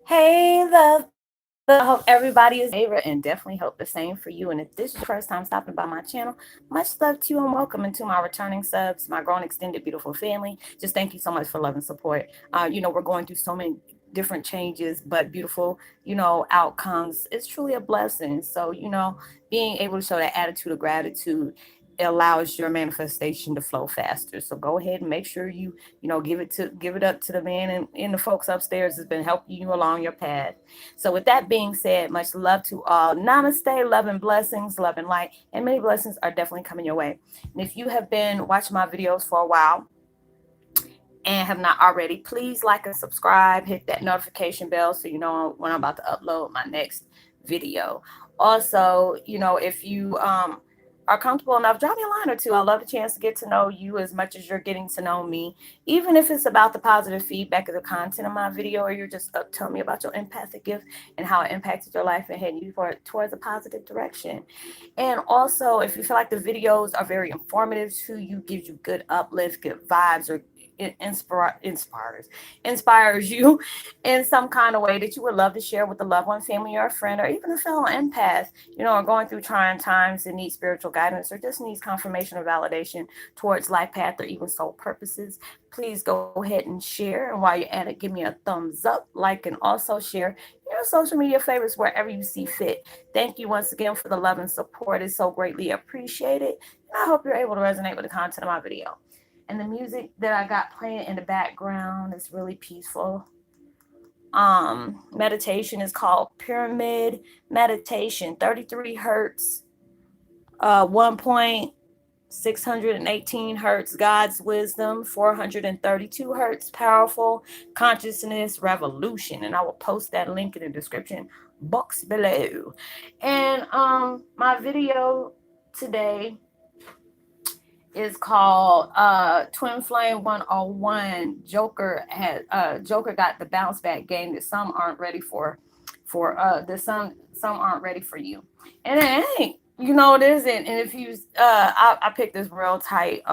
Hey, love. I hope everybody is favorite and definitely hope the same for you. And if this is your first time stopping by my channel, much love to you and welcome into my returning subs, my growing extended beautiful family. Just thank you so much for love and support. We're going through so many different changes, but beautiful, outcomes. It's truly a blessing. So, being able to show that attitude of gratitude allows your manifestation to flow faster. So go ahead and make sure you give it up to the man and the folks upstairs that's been helping you along your path. So with that being said, much love to all. Namaste, love and blessings, love and light, and many blessings are definitely coming your way. And if you have been watching my videos for a while and have not already, please like and subscribe, hit that notification bell so you know when I'm about to upload my next video. Also, if you are comfortable enough, drop me a line or two. I love the chance to get to know you as much as you're getting to know me, even if it's about the positive feedback of the content of my video, or you're just telling me about your empathic gift and how it impacted your life and heading you towards a positive direction. And also, if you feel like the videos are very informative to you, gives you good uplift, good vibes, or inspires you in some kind of way that you would love to share with a loved one, family, or a friend, or even a fellow empath, are going through trying times and need spiritual guidance or just needs confirmation or validation towards life path or even soul purposes, please go ahead and share. And while you're at it, give me a thumbs up, like, and also share your social media favorites wherever you see fit. Thank you once again for the love and support. It's so greatly appreciated. And I hope you're able to resonate with the content of my video. And the music that I got playing in the background is really peaceful. Meditation is called Pyramid Meditation, 33 hertz, 1.618 hertz, God's Wisdom, 432 hertz, Powerful Consciousness Revolution. And I will post that link in the description box below. And my video today is called Twin Flame 101. Joker got the bounce back game that some aren't ready for that some aren't ready for you. And it ain't, it isn't. And if you I picked this real tight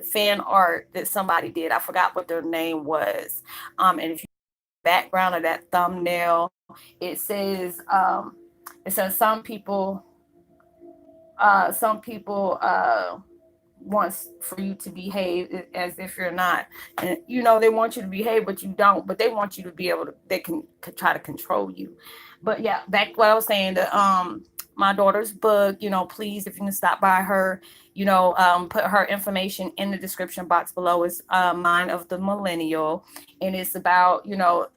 fan art that somebody did. I forgot what their name was. And if you background of that thumbnail, it says some people wants for you to behave as if you're not, and they want you to behave but you don't, but they want you to be able to, they can try to control you. But yeah, back what I was saying, the my daughter's book, please, if you can stop by her, put her information in the description box below. Is Mind of the Millennial, and it's about,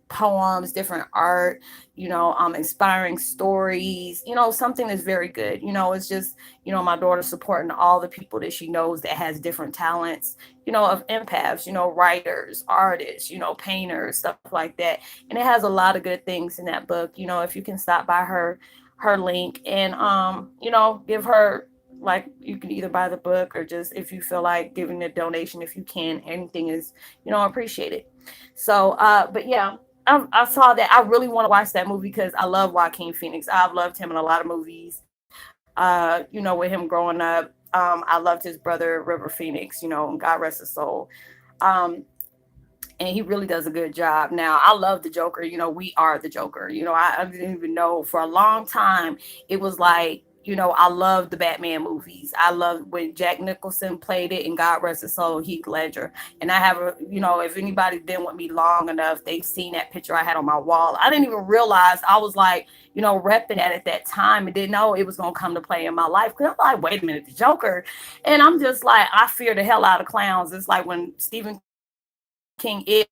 poems, different art, inspiring stories, something that's very good. It's just, my daughter supporting all the people that she knows that has different talents, of empaths, writers, artists, painters, stuff like that. And it has a lot of good things in that book. If you can stop by her link and give her, like, you can either buy the book or just, if you feel like giving a donation, if you can, anything is, appreciated. So but yeah, I saw that. I really want to watch that movie because I love Joaquin Phoenix. I've loved him in a lot of movies. With him growing up, I loved his brother River Phoenix, and God rest his soul. Um, and he really does a good job. Now, I love the Joker. We are the Joker. I didn't even know for a long time. It was like, I love the Batman movies. I love when Jack Nicholson played it, and God rest his soul, Heath Ledger. And I have if anybody's been with me long enough, they've seen that picture I had on my wall. I didn't even realize I was like, repping that at that time, and didn't know it was going to come to play in my life. Because I'm like, wait a minute, the Joker. And I'm just like, I fear the hell out of clowns. It's like when Stephen King It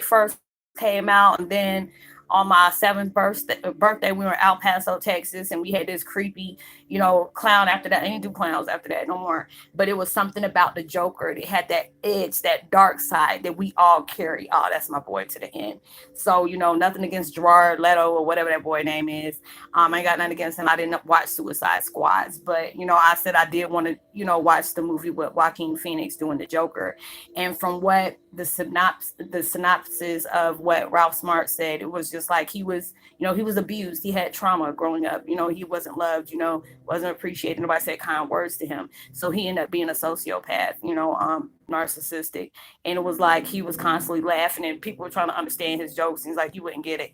first came out, and then on my seventh birthday, we were in El Paso, Texas, and we had this creepy, clown after that. I didn't do clowns after that no more. But it was something about the Joker. It had that edge, that dark side that we all carry. Oh, that's my boy to the end. So, nothing against Gerard Leto or whatever that boy name is. I ain't got nothing against him. I didn't watch Suicide Squads, but, I said I did want to, watch the movie with Joaquin Phoenix doing the Joker. And from what the synopsis of what Ralph Smart said, it was just like he was abused. He had trauma growing up. He wasn't loved, wasn't appreciated. Nobody said kind words to him. So he ended up being a sociopath, narcissistic, and it was like he was constantly laughing and people were trying to understand his jokes. He's like, you wouldn't get it,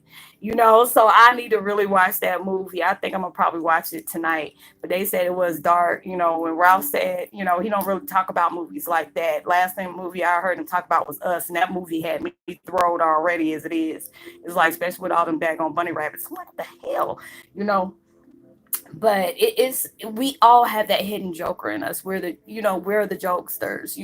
so I need to really watch that movie. I think I'm gonna probably watch it tonight. But they said it was dark. When Ralph said, he don't really talk about movies like that. Last thing movie I heard him talk about was Us, and that movie had me thrilled already as it is. It's like, especially with all them daggone bunny rabbits. I'm like, what the hell, you know but we all have that hidden joker in us. We're the jokesters.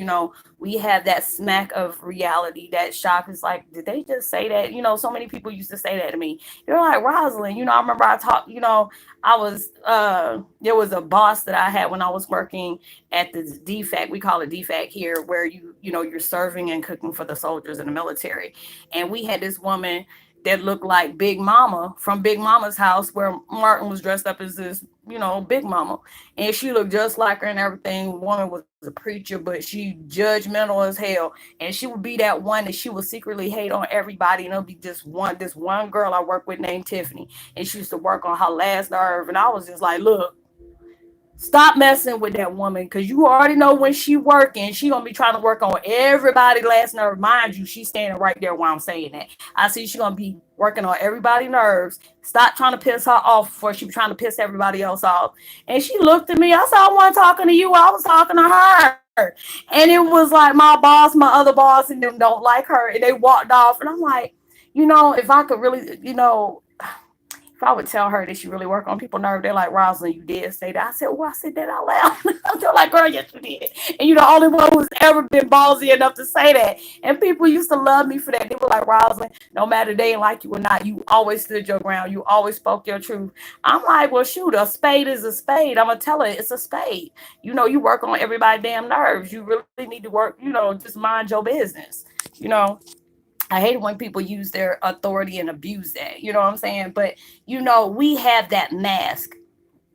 We have that smack of reality. That shock is like, did they just say that? So many people used to say that to me. You're like, Roslynn, I remember I talked, I was there was a boss that I had when I was working at the DFAC. We call it DFAC here, where you're serving and cooking for the soldiers in the military. And we had this woman that looked like Big Mama from Big Mama's house, where Martin was dressed up as this, Big Mama. And she looked just like her and everything. Woman was a preacher, but she judgmental as hell. And she would be that one that she would secretly hate on everybody. And it'll be just this one girl I work with named Tiffany. And she used to work on her last nerve. And I was just like, look, stop messing with that woman, because you already know when she working, she gonna be trying to work on everybody last nerve. Mind you, she's standing right there while I'm saying that. I see she gonna be working on everybody's nerves. Stop trying to piss her off before she trying to piss everybody else off. And she looked at me. I said, I wasn't talking to you. I was talking to her. And it was like my other boss, and them don't like her. And they walked off. And I'm like, if I could really, if I would tell her that she really work on people's nerve, they're like, Roslyn, you did say that. I said, well, I said that out loud. They're like, girl, yes, you did. And you're the only one who's ever been ballsy enough to say that. And people used to love me for that. They were like, Roslyn, no matter they didn't like you or not, you always stood your ground. You always spoke your truth. I'm like, well, shoot, a spade is a spade. I'm going to tell her it's a spade. You work on everybody's damn nerves. You really need to work, just mind your business, you know. I hate when people use their authority and abuse that. You know what I'm saying? But we have that mask.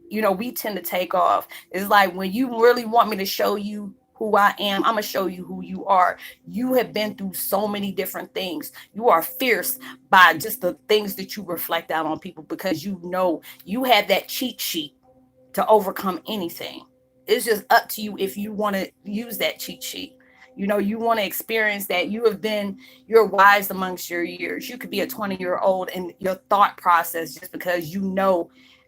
We tend to take off. It's like, when you really want me to show you who I am, I'm gonna show you who you are. You have been through so many different things. You are fierce by just the things that you reflect out on people, because you have that cheat sheet to overcome anything. It's just up to you if you want to use that cheat sheet. You want to experience that. You're wise amongst your years. You could be a 20-year-old in your thought process, just because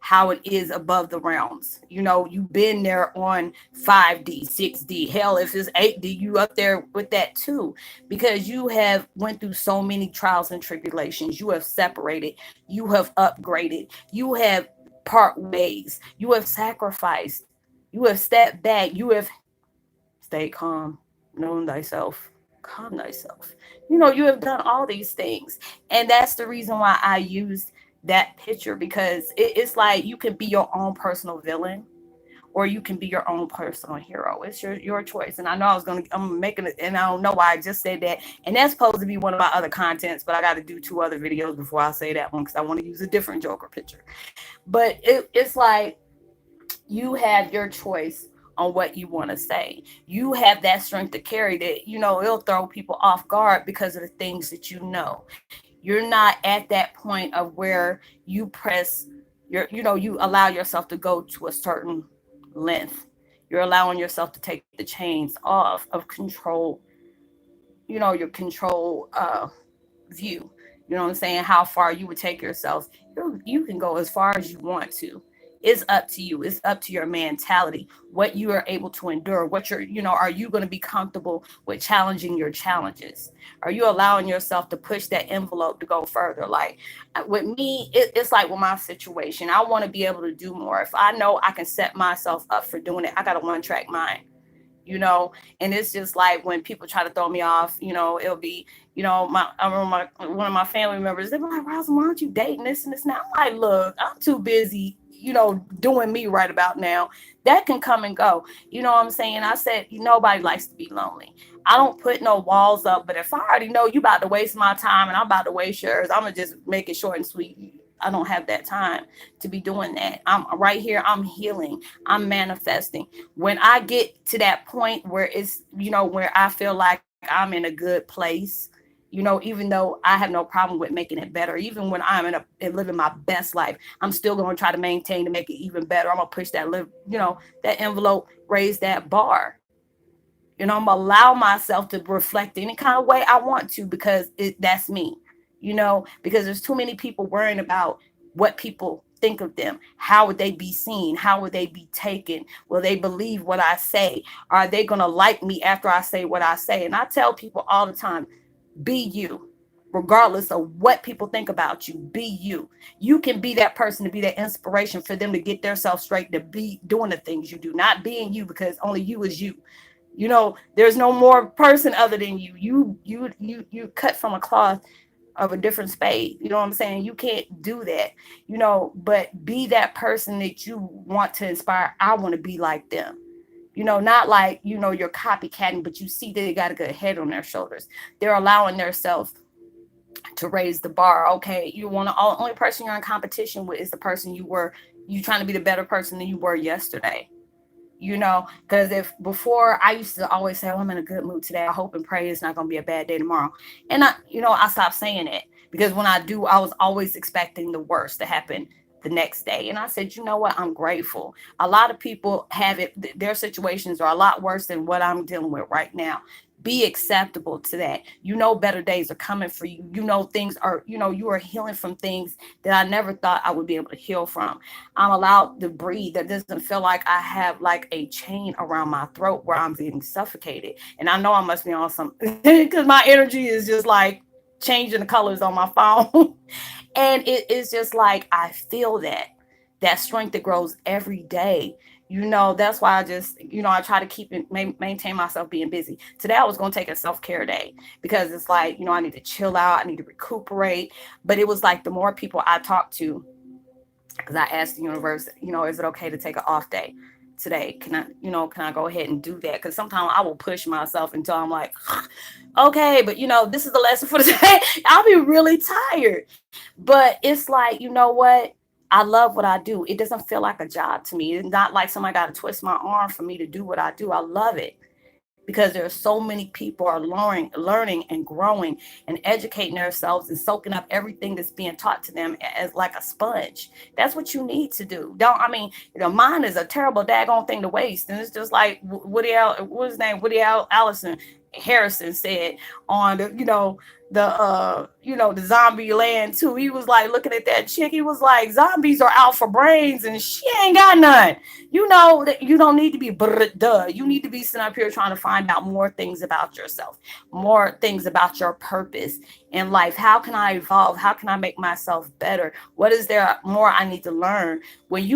how it is above the realms. You've been there on 5D, 6D. Hell, if it's 8D, you up there with that too, because you have went through so many trials and tribulations. You have separated. You have upgraded. You have part ways. You have sacrificed. You have stepped back. You have stayed calm, known thyself, calm thyself. You have done all these things. And that's the reason why I used that picture, because it's like, you can be your own personal villain, or you can be your own personal hero. It's your choice. And I know I'm making it, and I don't know why I just said that. And that's supposed to be one of my other contents, but I got to do 2 other videos before I say that one, because I want to use a different Joker picture. But it's like, you have your choice on what you want to say. You have that strength to carry that. It'll throw people off guard because of the things that you're not at that point of where you press you allow yourself to go to a certain length. You're allowing yourself to take the chains off of control, your control view. You know what I'm saying? How far you would take yourself. You can go as far as you want to. It's up to you. It's up to your mentality, what you are able to endure, are you going to be comfortable with challenging your challenges? Are you allowing yourself to push that envelope to go further? Like, with me, it's like, with my situation, I want to be able to do more. If I know I can set myself up for doing it, I got a one-track mind. And it's just like, when people try to throw me off, it'll be, I remember one of my family members, they were like, Rosa, why aren't you dating this and this now? I'm like, look, I'm too busy, doing me right about now. That can come and go. You know what I'm saying? I said, nobody likes to be lonely. I don't put no walls up, but if I already know you about to waste my time and I'm about to waste yours, I'm going to just make it short and sweet. I don't have that time to be doing that. I'm right here. I'm healing. I'm manifesting. When I get to that point where it's, where I feel like I'm in a good place, even though I have no problem with making it better, even when I'm and living my best life, I'm still going to try to maintain to make it even better. I'm going to push that that envelope, raise that bar. I'm gonna allow myself to reflect any kind of way I want to, because that's me. Because there's too many people worrying about what people think of them. How would they be seen? How would they be taken? Will they believe what I say? Are they gonna like me after I say what I say? And I tell people all the time, be you. Regardless of what people think about you, be you. You can be that person, to be that inspiration for them to get themselves straight, to be doing the things you do, not being you, because only you is you. There's no more person other than you. You cut from a cloth of a different spade. You know what I'm saying? You can't do that. But be that person that you want to inspire. I want to be like them. Not like, you're copycatting, but you see they got a good head on their shoulders. They're allowing themselves to raise the bar. Okay, you want to, only person you're in competition with is the person you trying to be the better person than you were yesterday. Because if before, I used to always say, oh, I'm in a good mood today, I hope and pray it's not going to be a bad day tomorrow. And I stopped saying it, because when I do, I was always expecting the worst to happen the next day. And I said, you know what, I'm grateful. A lot of people have it, their situations are a lot worse than what I'm dealing with right now. Be acceptable to that. Better days are coming for you. Things are, you are healing from things that I never thought I would be able to heal from. I'm allowed to breathe. That doesn't feel like I have like a chain around my throat where I'm being suffocated. And I know I must be on some, because my energy is just like changing the colors on my phone. And it is just like, I feel that strength that grows every day. That's why I just, I try to keep it, maintain myself being busy. Today I was going to take a self-care day, because it's like, I need to chill out, I need to recuperate. But it was like, the more people I talked to, because I asked the universe, is it okay to take an off day today? Can I go ahead and do that? Because sometimes I will push myself until I'm like, okay, but this is the lesson for the day. I'll be really tired. But it's like, what? I love what I do. It doesn't feel like a job to me. It's not like somebody got to twist my arm for me to do what I do. I love it, because there are so many people are learning and growing and educating themselves and soaking up everything that's being taught to them as like a sponge. That's what you need to do. Don't I mean, mine is a terrible daggone thing to waste. And it's just like what's his name? Allison Harrison said on the zombie land too. He was like looking at that chick. He was like, zombies are out for brains and she ain't got none. That you don't need to be duh. You need to be sitting up here trying to find out more things about yourself, more things about your purpose in life. How can I evolve? How can I make myself better? What is there more I need to learn? When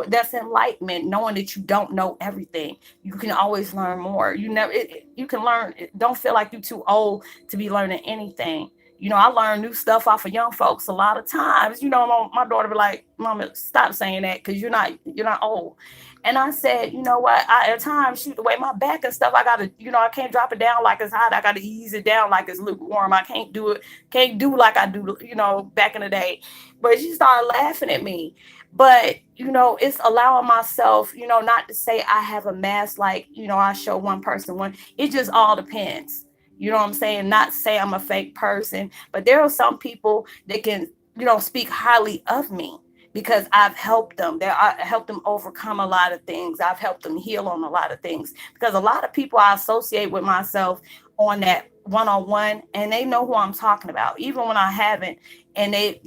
that's enlightenment, knowing that you don't know everything. You can always learn more. You can learn. Don't feel like you're too old to be learning anything. I learn new stuff off of young folks a lot of times. My daughter be like, "Mama, stop saying that, because you're not old." And I said, you know what? At times, shoot, the way my back and stuff, I gotta, I can't drop it down like it's hot. I gotta ease it down like it's lukewarm. I can't do it, can't do like I do, back in the day. But she started laughing at me. But it's allowing myself, not to say I have a mask like, I show one person one. It just all depends. You know what I'm saying? Not say I'm a fake person, but there are some people that can, speak highly of me, because I've helped them. I helped them overcome a lot of things. I've helped them heal on a lot of things, because a lot of people I associate with myself on that one-on-one, and they know who I'm talking about, even when I haven't. And they,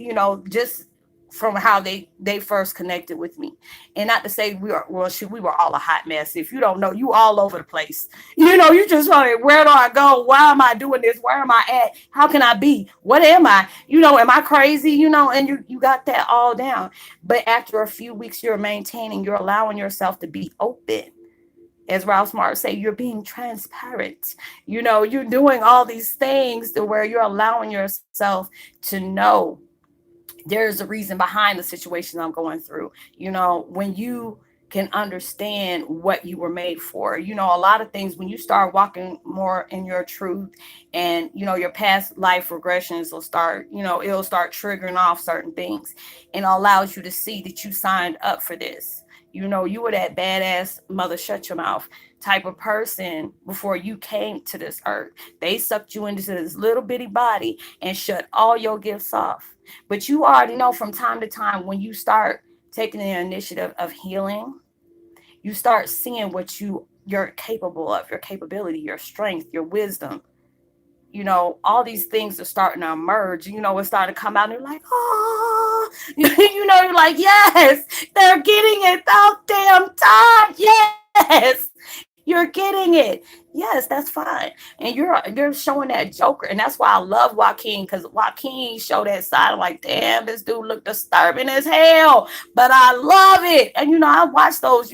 just from how they first connected with me. And not to say we were all a hot mess. If you don't know, you all over the place. You just like, where do I go? Why am I doing this? Where am I at? How can I be? What am I? Am I crazy? And you got that all down. But after a few weeks, you're allowing yourself to be open. As Ralph Smart say, you're being transparent. You're doing all these things to where you're allowing yourself to know there's a reason behind the situation I'm going through. When you can understand what you were made for, a lot of things, when you start walking more in your truth, and your past life regressions will start, it'll start triggering off certain things, and it allows you to see that you signed up for this. You were that badass mother shut your mouth type of person before you came to this earth. They sucked you into this little bitty body and shut all your gifts off. But you already know, from time to time, when you start taking the initiative of healing, you start seeing what you you're capable of, your capability, your strength, your wisdom. All these things are starting to emerge. It's starting to come out, and you're like, oh, you're like, yes, they're getting it about damn time. Yes, you're getting it. Yes, that's fine. And you're showing that Joker, and that's why I love Joaquin, because Joaquin showed that side. I'm like, damn, this dude look disturbing as hell, but I love it. And I watch those.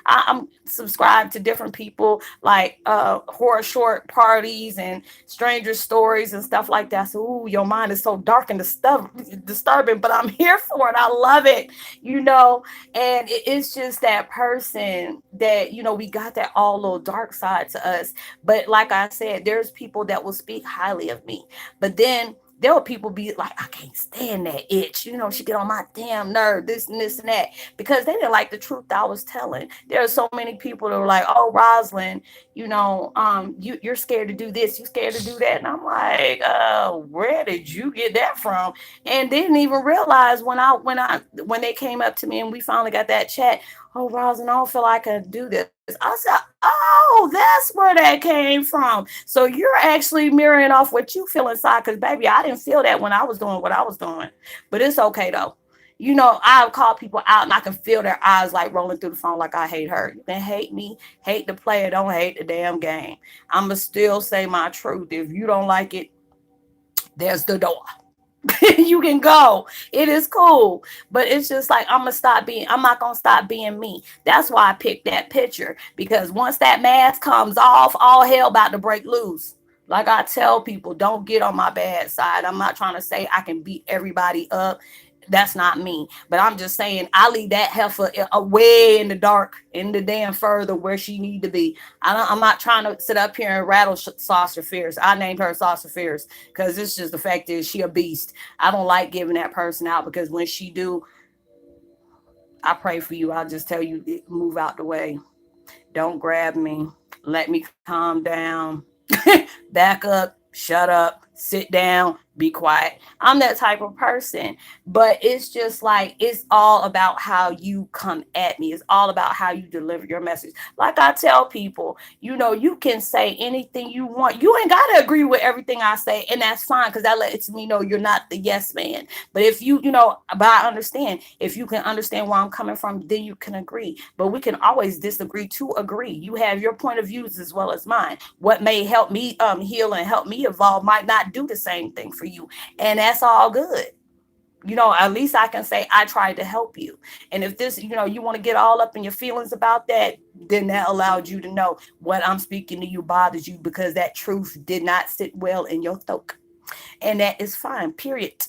I'm subscribed to different people like horror short parties and stranger stories and stuff like that. So, ooh, your mind is so dark and disturbing, but I'm here for it. I love it, and it's just that person that, we got that all little dark side to us. But like I said, there's people that will speak highly of me, but then there will people be like, I can't stand that itch. She get on my damn nerve, this and this and that, because they didn't like the truth I was telling. There are so many people that were like, oh, Roslynn, you're scared to do this, you scared to do that. And I'm like, where did you get that from? And didn't even realize when they came up to me and we finally got that chat, oh, Roslynn, I don't feel like I can do this. I said, oh, that's where that came from. So you're actually mirroring off what you feel inside. Because, baby, I didn't feel that when I was doing what I was doing. But it's okay, though. I'll call people out and I can feel their eyes like rolling through the phone like I hate her. You can hate me, hate the player, don't hate the damn game. I'm going to still say my truth. If you don't like it, there's the door. You can go. It is cool. But it's just like I'm not gonna stop being me. That's why I picked that picture. Because once that mask comes off, all hell about to break loose. Like I tell people, don't get on my bad side. I'm not trying to say I can beat everybody up. That's not me. But I'm just saying I leave that heifer away in the dark, in the damn further where she need to be. I'm not trying to sit up here and rattle Saucer Fierce. I named her Saucer Fierce because it's just the fact is she a beast. I don't like giving that person out because when she do, I pray for you. I'll just tell you, move out the way. Don't grab me. Let me calm down. Back up, shut up, sit down, be quiet. I'm that type of person. But it's just like, it's all about how you come at me. It's all about how you deliver your message. Like I tell people, you can say anything you want. You ain't got to agree with everything I say. And that's fine because that lets me know you're not the yes man. But if but I understand. If you can understand where I'm coming from, then you can agree. But we can always disagree to agree. You have your point of views as well as mine. What may help me heal and help me evolve might not do the same thing for you. And that's all good. At least I can say I tried to help you. And if this, you want to get all up in your feelings about that, then that allowed you to know what I'm speaking to you bothers you because that truth did not sit well in your throat. And that is fine, period.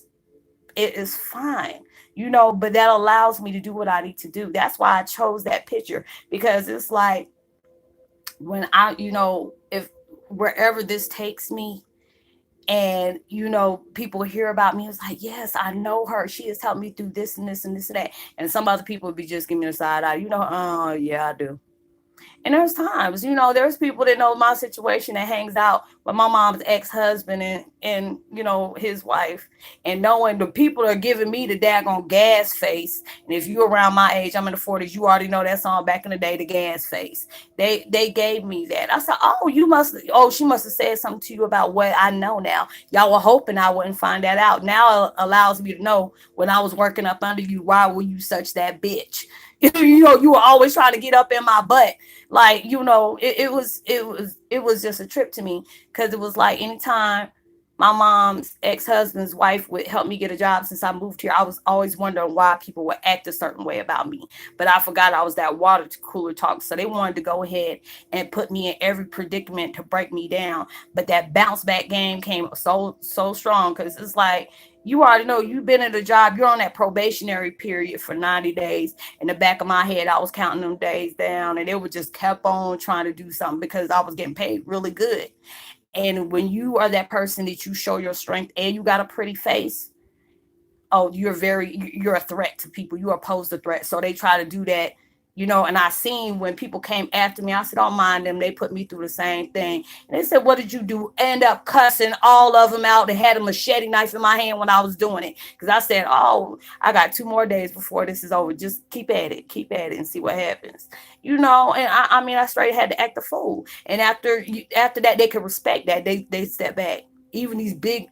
It is fine. But that allows me to do what I need to do. That's why I chose that picture because it's like when if wherever this takes me, and people hear about me, it's like, yes, I know her, she has helped me through this and this and this and that. And some other people would be just giving me a side eye, oh yeah, I do. And there's times, there's people that know my situation that hangs out with my mom's ex-husband and his wife. And knowing the people are giving me the daggone gas face. And if you're around my age, I'm in the 40s, you already know that song back in the day, the gas face. They gave me that. I said, she must have said something to you about what I know now. Y'all were hoping I wouldn't find that out. Now it allows me to know when I was working up under you, why were you such that bitch? You were always trying to get up in my butt. Like, it was just a trip to me because it was like anytime my mom's ex-husband's wife would help me get a job since I moved here, I was always wondering why people would act a certain way about me. But I forgot I was that water cooler talk. So they wanted to go ahead and put me in every predicament to break me down. But that bounce back game came so strong because it's like, you already know you've been at a job, you're on that probationary period for 90 days. In the back of my head, I was counting them days down and it would just kept on trying to do something because I was getting paid really good. And when you are that person that you show your strength and you got a pretty face, oh, you're a threat to people. You oppose the threat. So they try to do that, And I seen when people came after me, I said, don't mind them. They put me through the same thing. And they said, what did you do? End up cussing all of them out. They had a machete knife in my hand when I was doing it. Because I said, oh, I got 2 more days before this is over. Just keep at it and see what happens. And I mean, I straight had to act a fool. And after that, they could respect that. They step back. Even these big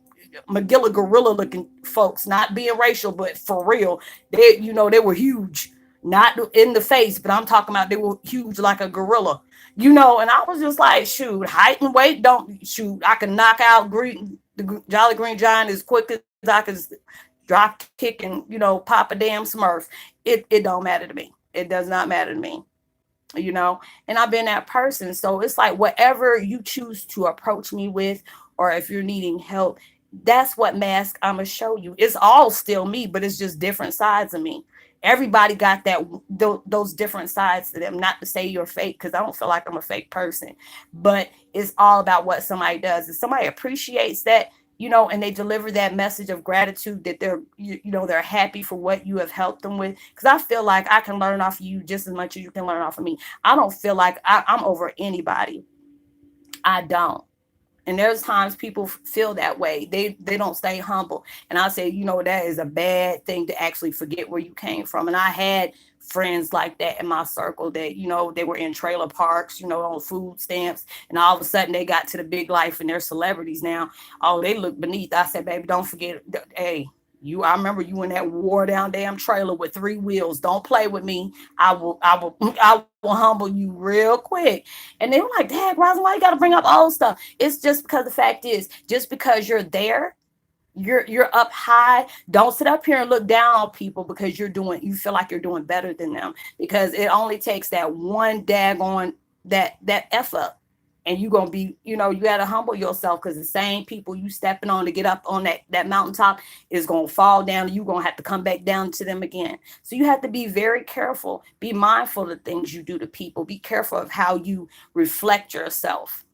McGilla gorilla looking folks, not being racial, but for real, they were huge, not in the face, but I'm talking about they were huge like a gorilla, and I was just like, shoot, height and weight don't shoot. I can knock out the Jolly Green Giant as quick as I can drop kick and, pop a damn Smurf. It don't matter to me. It does not matter to me you know and I've been that person. So it's like whatever you choose to approach me with, or if you're needing help, that's what mask I'm gonna show you. It's all still me, but it's just different sides of me. Everybody got those different sides to them. Not to say you're fake, because I don't feel like I'm a fake person, but it's all about what somebody does. If somebody appreciates that, and they deliver that message of gratitude, that they're happy for what you have helped them with. Because I feel like I can learn off of you just as much as you can learn off of me. I don't feel like I'm over anybody. I don't. And there's times people feel that way. They don't stay humble. And I say, that is a bad thing, to actually forget where you came from. And I had friends like that in my circle that, they were in trailer parks, on food stamps. And all of a sudden they got to the big life and they're celebrities now. Oh, they look beneath. I said, baby, don't forget. Hey, I remember you in that wore down damn trailer with 3 wheels. Don't play with me. I will humble you real quick. And they were like, Dad, Roslynn, why you got to bring up old stuff? It's just because the fact is, just because you're there, you're up high. Don't sit up here and look down on people because you feel like you're doing better than them. Because it only takes that one daggone that F up. And you're gonna be, you gotta humble yourself, because the same people you stepping on to get up on that mountaintop is gonna fall down, and you're gonna have to come back down to them again. So you have to be very careful, be mindful of the things you do to people, be careful of how you reflect yourself.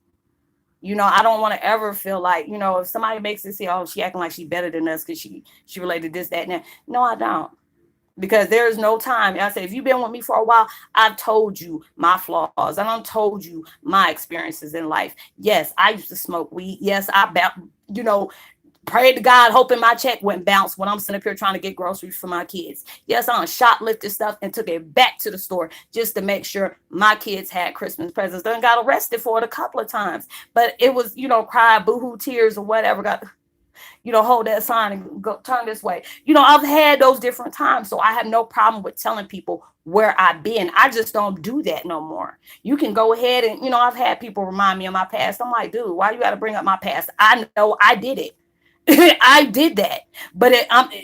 I don't want to ever feel like, if somebody makes it say, oh, she acting like she better than us because she related this, that, and that. No, I don't. Because there's no time. I say, if you've been with me for a while, I've told you my flaws. And I've told you my experiences in life. Yes, I used to smoke weed. Yes, prayed to God, hoping my check wouldn't bounce when I'm sitting up here trying to get groceries for my kids. Yes, I shoplifted stuff and took it back to the store just to make sure my kids had Christmas presents. Then got arrested for it a couple of times. But it was, cry, boohoo, tears or whatever. Got hold that sign and go turn this way. I've had those different times. So I have no problem with telling people where I've been. I just don't do that no more. You can go ahead and, I've had people remind me of my past. I'm like, dude, why you got to bring up my past? I know I did it. I did that. But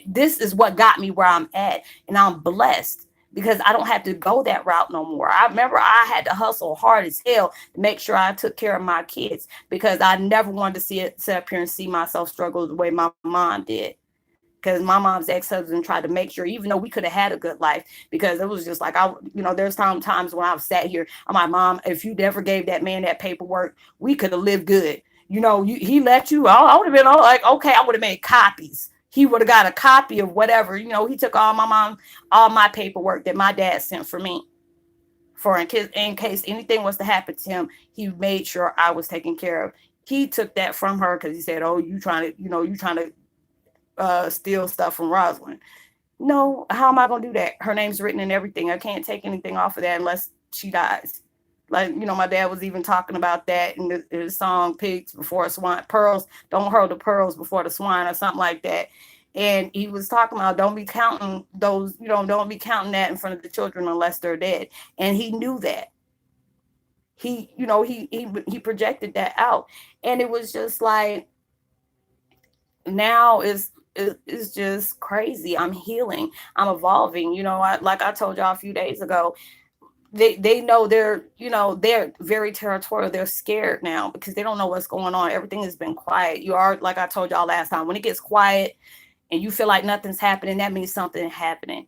this is what got me where I'm at. And I'm blessed because I don't have to go that route no more. I remember I had to hustle hard as hell to make sure I took care of my kids, because I never wanted to sit up here and see myself struggle the way my mom did. Because my mom's ex-husband tried to make sure, even though we could have had a good life, because it was just like, there's times when I've sat here, I'm like, Mom, if you never gave that man that paperwork, we could have lived good. He let you, I would have been all like, okay, I would have made copies. He would have got a copy of whatever, he took all my paperwork that my dad sent for me, for in case anything was to happen to him, he made sure I was taken care of. He took that from her because he said, oh, you trying to steal stuff from Roslynn. No, how am I going to do that? Her name's written in everything. I can't take anything off of that unless she dies. Like, my dad was even talking about that in the song Pigs Before Swine, Pearls, don't hurl the pearls before the swine, or something like that. And he was talking about don't be counting that in front of the children unless they're dead. And he knew that. He projected that out. And it was just like, now it's just crazy. I'm healing. I'm evolving. Like I told y'all a few days ago, they know they're very territorial. They're scared now because they don't know what's going on. Everything has been quiet. You are, like I told y'all last time, when it gets quiet and you feel like nothing's happening, that means something happening.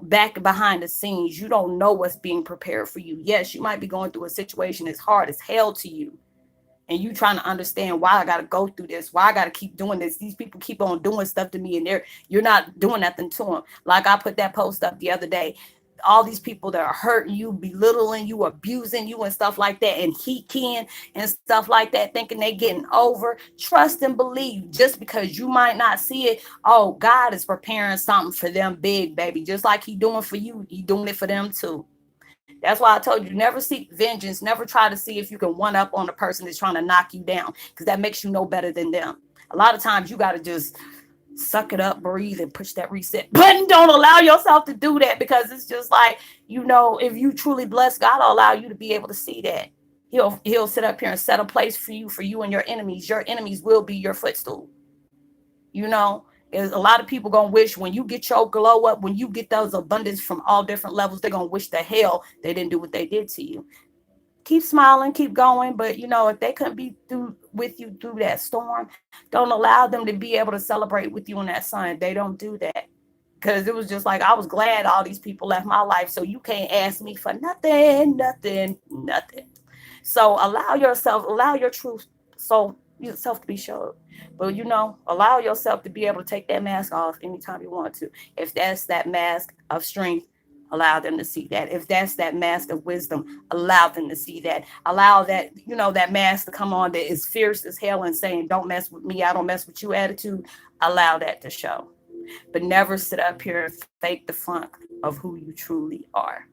Back behind the scenes, you don't know what's being prepared for you. Yes, you might be going through a situation that's hard as hell to you. And you trying to understand why I got to go through this, why I got to keep doing this. These people keep on doing stuff to me and you're not doing nothing to them. Like I put that post up the other day. all these people that are hurting you, belittling you, abusing you, and stuff like that, and he can and stuff like that, thinking they getting over. Trust and believe. Just because you might not see it, oh, God is preparing something for them big, baby. Just like he doing for you, he doing it for them too. That's why I told you, never seek vengeance. Never try to see if you can one up on the person that's trying to knock you down, because that makes you no better than them. A lot of times you got to just suck it up, breathe, and push that reset button. Don't allow yourself to do that, because it's just like, if you truly bless, God will allow you to be able to see that. He'll sit up here and set a place for you and your enemies. Your enemies will be your footstool. You know, there's a lot of people gonna wish, when you get your glow up, when you get those abundance from all different levels, they're gonna wish the hell they didn't do what they did to you. Keep smiling, keep going. But if they couldn't be through with you through that storm, don't allow them to be able to celebrate with you in that sun. They don't do that. Because it was just like, I was glad all these people left my life. So you can't ask me for nothing, nothing, nothing. So allow your truth soul yourself to be showed. But allow yourself to be able to take that mask off anytime you want to. If that's that mask of strength, allow them to see that. If that's that mask of wisdom, allow them to see that. Allow that, that mask to come on that is fierce as hell and saying, don't mess with me, I don't mess with you attitude. Allow that to show. But never sit up here and fake the funk of who you truly are.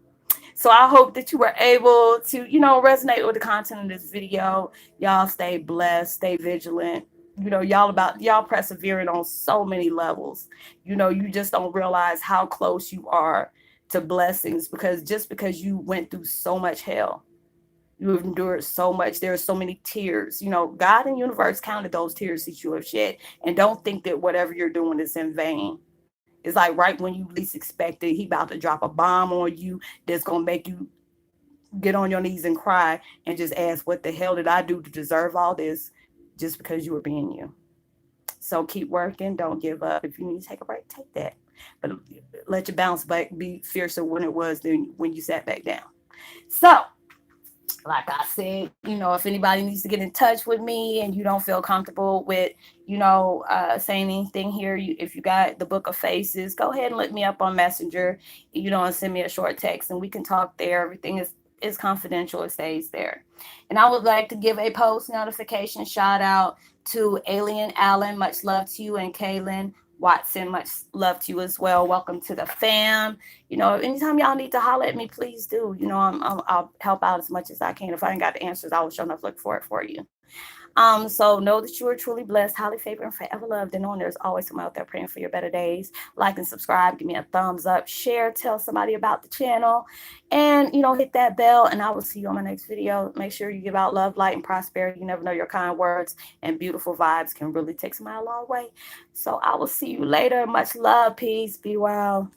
So I hope that you were able to, resonate with the content of this video. Y'all stay blessed, stay vigilant. Y'all persevering on so many levels. You just don't realize how close you are to blessings, because just because you went through so much hell, you have endured so much. There are so many tears. God and universe counted those tears that you have shed. And don't think that whatever you're doing is in vain. It's like right when you least expect it, he about to drop a bomb on you that's gonna make you get on your knees and cry and just ask, what the hell did I do to deserve all this? Just because you were being you. So keep working. Don't give up. If you need to take a break, take that. But let your bounce back be fiercer when it was than when you sat back down. So like I said, if anybody needs to get in touch with me and you don't feel comfortable with, saying anything here, if you got the Book of Faces, go ahead and look me up on Messenger, and send me a short text and we can talk there. Everything is confidential. It stays there. And I would like to give a post notification shout out to Alien Allen. Much love to you. And Kaylin Watson, much love to you as well. Welcome to the fam. Anytime y'all need to holler at me, please do. I'll help out as much as I can. If I ain't got the answers, I will show enough look for it for you. So know that you are truly blessed, highly favored, and forever loved. And knowing there's always someone out there praying for your better days. Like and subscribe, give me a thumbs up, share, tell somebody about the channel, and hit that bell. And I will see you on my next video. Make sure you give out love, light, and prosperity. You never know, your kind words and beautiful vibes can really take somebody a long way. So I will see you later. Much love, peace, be well.